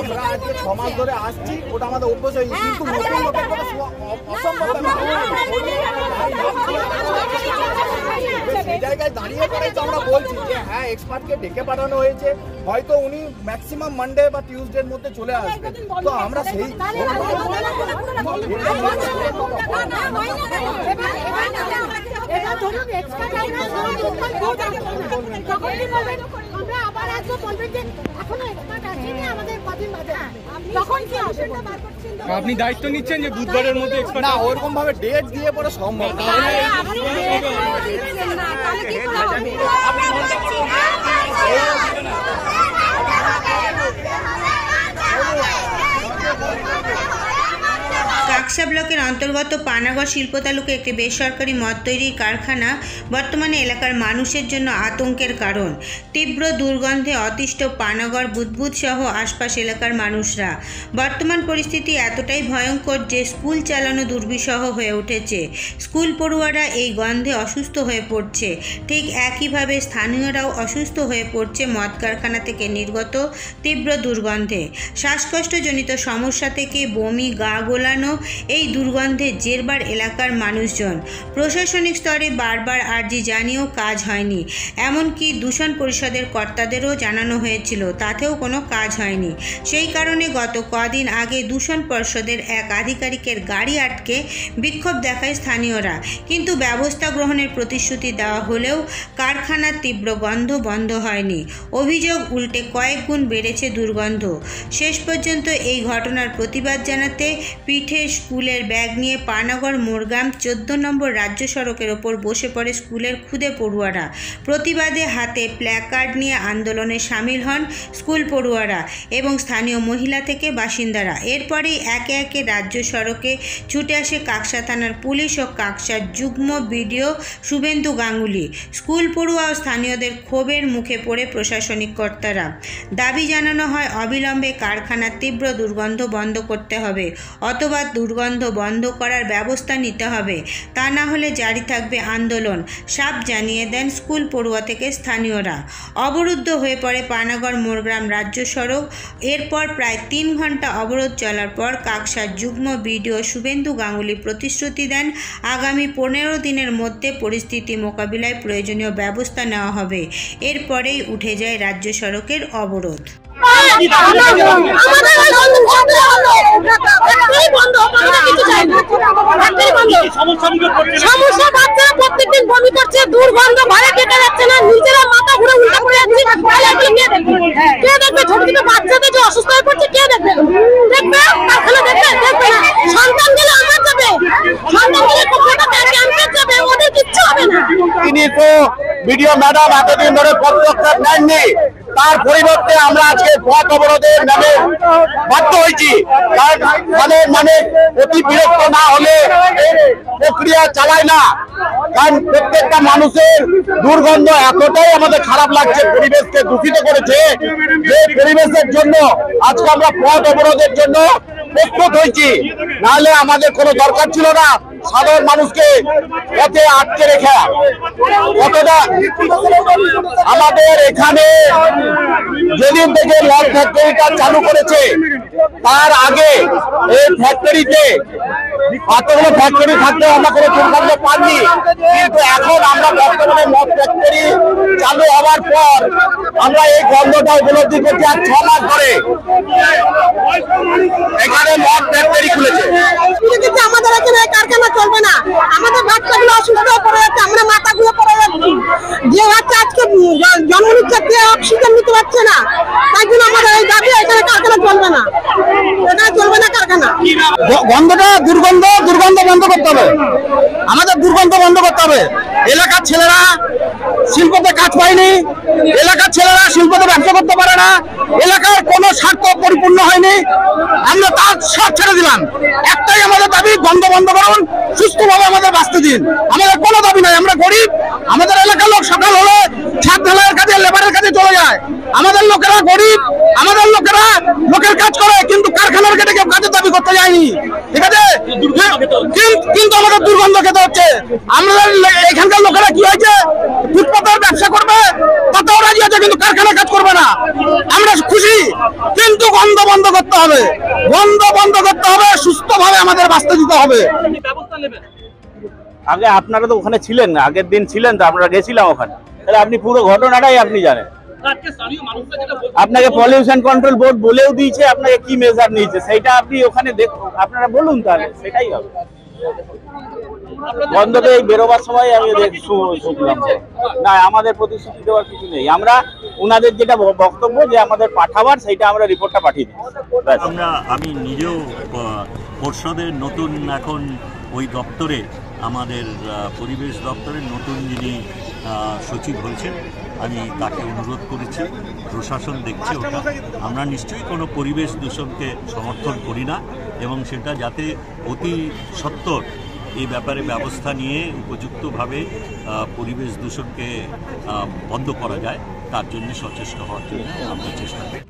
আমরা আজকে 6 মাস ধরে আসছি, ওটা আমাদের অভ্যাস হয়ে গেছে, কিন্তু নতুন লোকের কথা অসম্ভব ব্যাপার। সেই জায়গায় দাঁড়িয়ে পড়েই তো আমরা বলছি যে হ্যাঁ এক্সপার্টকে ডেকে পাঠানো হয়েছে, হয়তো উনি ম্যাক্সিমাম মানডে বা টিউসডের মধ্যে চলে আসবেন। তো আমরা সেই আপনি দায়িত্ব নিচ্ছেন যে বুধবারের মধ্যে না ওরকম ভাবে ডেট দিয়ে পরে সম্ভব কাকসা ব্লকের অন্তর্গত পানাগড় শিল্প তালুকে একটি বেসরকারি মদ তৈরির কারখানা বর্তমানে এলাকার মানুষের জন্য আতঙ্কের কারণ। তীব্র দুর্গন্ধে অতিষ্ঠ পানাগড়, বুদবুদ সহ আশপাশ এলাকার মানুষরা। বর্তমান পরিস্থিতি এতটাই ভয়ঙ্কর যে স্কুল চালানো দুর্বিষহ হয়ে উঠেছে। স্কুল পড়ুয়ারা এই গন্ধে অসুস্থ হয়ে পড়ছে। ঠিক একইভাবে স্থানীয়রাও অসুস্থ হয়ে পড়ছে মদ কারখানা থেকে নির্গত তীব্র দুর্গন্ধে। শ্বাসকষ্টজনিত সমস্যা থেকে বমি, গা গোলানো এই দুর্গন্ধে জেরবার এলাকার মানুষজন। প্রশাসনিক স্তরে বারবার আর্জি জানিয়েও কাজ হয়নি, এমনকি দূষণ পরিষদের কর্তাদেরও জানানো হয়েছিল, তাতেও কোনো কাজ হয়নি। সেই কারণে গত কদিন আগে দূষণ পরিষদের এক আধিকারিকের গাড়ি আটকে বিক্ষোভ দেখায় স্থানীয়রা, কিন্তু ব্যবস্থা গ্রহণের প্রতিশ্রুতি দেওয়া হলেও কারখানার তীব্র গন্ধ বন্ধ হয়নি। অভিযোগ উল্টে কয়েক গুণ বেড়েছে দুর্গন্ধ। শেষ পর্যন্ত এই ঘটনার প্রতিবাদ জানাতে পিঠে স্কুলের ব্যাগ নিয়ে পানাগড় মোরগ্রাম 14 নম্বর রাজ্য সড়কের ওপর বসে পড়ে স্কুলের খুদে পড়ুয়ারা। প্রতিবাদে হাতে প্ল্যাকার্ড নিয়ে আন্দোলনে সামিল হন স্কুল পড়ুয়ারা এবং স্থানীয় মহিলা থেকে বাসিন্দারা। এরপরেই একে একে রাজ্য সড়কে ছুটে আসে কাকসা থানার পুলিশ ও কাকসার যুগ্ম বিডিও শুভেন্দু গাঙ্গুলি। স্কুল পড়ুয়া ও স্থানীয়দের ক্ষোভের মুখে পড়ে প্রশাসনিক কর্তারা। দাবি জানানো হয় অবিলম্বে কারখানার তীব্র দুর্গন্ধ বন্ধ করতে হবে অথবা দুর্গন্ধ বন্ধ করার ব্যবস্থা নিতে হবে, তা না হলে জারি থাকবে আন্দোলন, সাফ জানিয়ে দেন স্কুল পড়ুয়া থেকে স্থানীয়রা। অবরুদ্ধ হয়ে পড়ে পানাগড় মোরগ্রাম রাজ্য সড়ক। এরপর প্রায় 3 ঘন্টা অবরোধ চলার পর কাকসার যুগ্ম বিডিও শুভেন্দু গাঙ্গুলি প্রতিশ্রুতি দেন আগামী 15 দিনের মধ্যে পরিস্থিতি মোকাবিলায় প্রয়োজনীয় ব্যবস্থা নেওয়া হবে। এরপরেই উঠে যায় রাজ্য সড়কের অবরোধ। সমস্যা বাচ্চারা প্রত্যেকদিন বমি করছে, দুর্গন্ধ ঘরে কেটে যাচ্ছে না, নিজেরা মাথা ঘুরে উল্টা পড়ে যাচ্ছে। কে দেখবে? ছোট ছোট বাচ্চাদের যে অসুস্থ হয়ে পড়ছে কে দেখবে? দেখবে কারখানা দেখবে? দেখবে না। সন্তান গেলে আমার যাবে, সন্তান গেলে ক্যাম্পে যাবে, ওদের কিচ্ছু হবে না। তিনি তো ভিডিও ম্যাডাম এতদিন ধরে পদক্ষেপ নেননি, তার পরিবর্তে আমরা আজকে পথ অবরোধের নামে বাধ্য হয়েছি। মানে অতি বিরক্ত না হলে প্রক্রিয়া চালায় না, কারণ প্রত্যেকটা মানুষের দুর্গন্ধ এতটাই আমাদের খারাপ লাগছে, পরিবেশকে দূষিত করেছে, যে পরিবেশের জন্য আজকে আমরা পথ অবরোধের জন্য প্রস্তুত হয়েছি। নাহলে আমাদের কোনো দরকার ছিল না সাধারণ মানুষকে পথে আটকে রেখা। কতটা আমাদের এখানে যেদিন থেকে মদ ফ্যাক্টরিটা চালু করেছে তার আগে এই ফ্যাক্টরিতে এতগুলো ফ্যাক্টরি থাকতে আমরা কোনো দুর্গন্ধ পাইনি, কিন্তু এখন আমরা বর্তমানে মদ ফ্যাক্টরি চালু হওয়ার পর আমরা এই গন্ধটা উপলব্ধি করছি। আর 6 মাস ধরে এখানে মদ ফ্যাক্টরি খুলেছে। আমাদের এখানে কারখানা চলবে না, আমাদের বাচ্চাগুলো অসুস্থ হয়ে পড়ে যাচ্ছে, আমরা মাথাগুলো পড়ে যাচ্ছি। যে বাচ্চা আজকে জন্ম নিচ্ছে কে অক্সিজেন নিতে পারছে না, তাই জন্য আমাদের এই দাবি এখানে কারখানা চলবে না, এখানে চলবে না কারখানা। গন্ধটা দুর্গন্ধ বন্ধ করতে হবে, আমাদের দুর্গন্ধ বন্ধ করতে হবে। এলাকার ছেলেরা শিল্পতে কাজ পায়নি, এলাকার ছেলেরা শিল্পতে ব্যবসা করতে পারে না, এলাকার কোনো স্বার্থ পরিপূর্ণ হয়নি, আমরা তার সব ছেড়ে দিলাম। একটাই আমাদের দাবি, গন্ধ বন্ধ করুন, সুস্থভাবে আমাদের বাঁচতে দিন। আমাদের কোনো দাবি নাই, আমরা গরিব, আমাদের এলাকার লোক সকাল হলে ছাদ ঢালাইয়ের কাজে, লেবারের কাজে চলে যায়। আমাদের লোকেরা গরিব, আমাদের লোকেরা লোকের কাজ করে, কিন্তু কারখানার কেটে কেউ কাজের দাবি করতে যায়নি, ঠিক আছে? কিন্তু আমাদের দুর্গন্ধ খেতে হচ্ছে। আমাদের এখানকার লোকেরা কি হয়েছে, ফুটপাতের ব্যবসা করবে তাতেও রাজি কিন্তু কারখানা কাজ করবে না। আমরা খুশি, কিন্তু গন্ধ বন্ধ করতে হবে, গন্ধ বন্ধ করতে হবে, সুস্থভাবে আমাদের বাঁচতে দিতে হবে। আগে আপনারা তো ওখানে ছিলেন না, আগের দিন ছিলেন তো, আমরা গেছিলাম ওখানে, তাহলে আপনি পুরো ঘটনাটাই আপনি জানেন। আপনাকে পলিউশন কন্ট্রোল বোর্ড বলেও দিয়েছে আপনাকে কি মেজার নিয়েছে, সেইটা আপনি ওখানে আপনারা বলুন, তাহলে সেটাই হবে। গন্ধ তো এই বেরোবার সময় আমি শুনলাম না, আমাদের প্রতিশ্রুতি দেওয়ার কিছু নেই। আমরা ওনাদের যেটা বক্তব্য যে আমাদের পাঠাবার, সেইটা আমরা রিপোর্টটা পাঠিয়ে দিই। আমি নিজেও পর্ষদের নতুন এখন ওই দপ্তরে, আমাদের পরিবেশ দপ্তরের নতুন যিনি সচিব হয়েছেন, আমি তাকে অনুরোধ করেছি, প্রশাসন দেখছে ওটা। আমরা নিশ্চয়ই কোনো পরিবেশ দূষণকে সমর্থন করি না, এবং সেটা যাতে অতি সত্বর এই ব্যাপারে ব্যবস্থা নিয়ে উপযুক্তভাবে পরিবেশ দূষণকে বন্ধ করা যায়, তার জন্য সচেষ্ট হওয়ার জন্য আমরা চেষ্টা করি।